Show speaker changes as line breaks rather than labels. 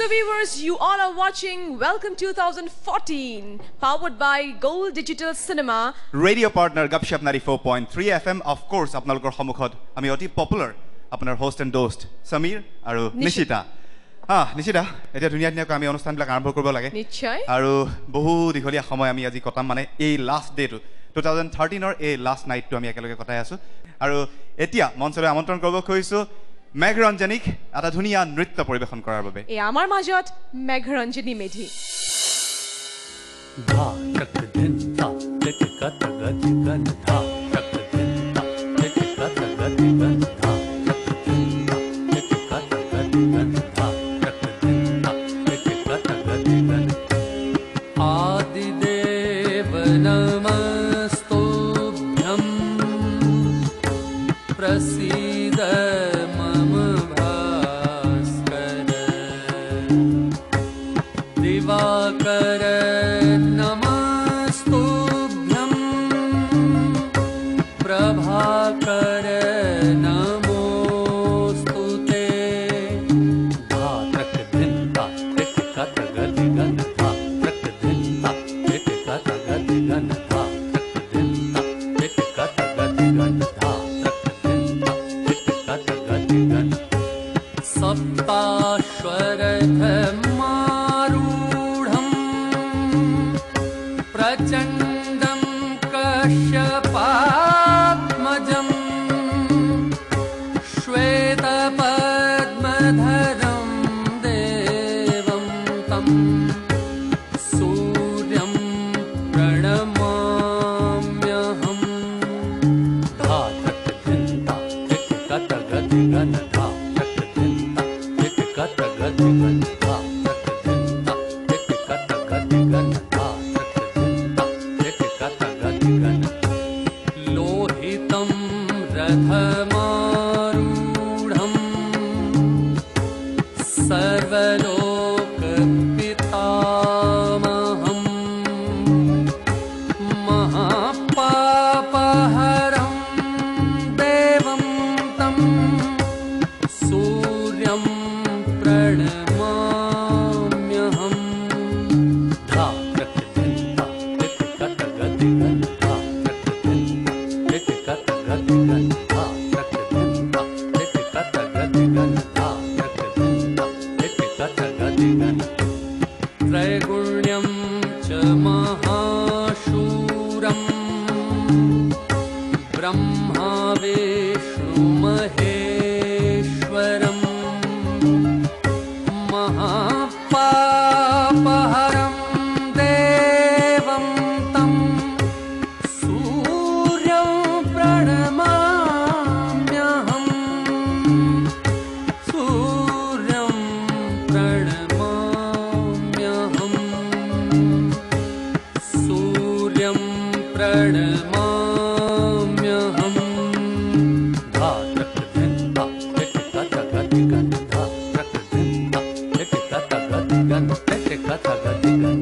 So viewers, you all are watching Welcome 2014, powered by Gold Digital Cinema.
Radio partner Gupshup 94.3 FM. Of course, apnalokor homukhot ami oti popular apnar host and host Samir aru Nishita. Nishita, eta dunia dunia ami অনুষ্ঠান বিলাক আৰম্ভ কৰিব লাগে
নিশ্চয়
আৰু বহু দীঘলীয়া সময় আমি আজি কটাম মানে এই লাষ্ট ডে টু 2013 ৰ এই লাষ্ট নাইট টু আমি একেলগে কটাই আছো আৰু এতিয়া মঞ্চলৈ আমন্ত্ৰণ কৰিব খুজিছো মেঘৰঞ্জনীক এটা ধুনীয়া নৃত্য পৰিবেশন কৰাৰ বাবে
এই আমাৰ মাজত মেঘৰঞ্জনী মেধি
ধা টক দিন ধা টেক কত গতি গন ধা টক দিন ধা টেক কত গতি গন ধা টক দিন ধা টেক কত গতি গন ধা টক দিন ধা টেক কত গতি গন আদি দেব নমস্তোভ্যম প্রসীদ মম ভাস্কর দিবাকর नमस्तुभ्यं प्रभाकर नमोस्तुते धा तक दिन धा टिक कत गति गन धा तक दिन धा टिक कत गति गन धा तक दिन धा टिक कत गति गन धा तक दिन धा टिक कत गति गन सप्ताश्वर प्रचण्डं कश्यपात्मजं श्वेतपद्मधरं देवं तं सूर्यं प्रणमाम्यहम् धा तक दिन धा टिक कत गति गन धा तक दिन धा टिक कत गति गन धा तक दिन धा टिक कत गति गन धा लोहितं रथमारूढं सर्वलोकपितामहं महापापहरं देवं तं सूर्यं प्रणमाम्यहम् धा तक दिन धा टिक कत गति गन धा तक दिन धा टिक कत गति गन धा तक दिन धा टिक कत गति गन धा तक दिन धा टिक कत गति गन त्रैगुण्यं च महाशूरं ब्रह्मा विष्णु महेश्वरं महापापहरं देवं तं सूर्यं प्रणमाम्यहम् सूर्यं प्रणमाम्यहम् सूर्यं प्रणमाम्यहम् धा तक दिन धा टिक कत गति गन धा तक दिन धा टिक कत गति गन टिक कत गति गन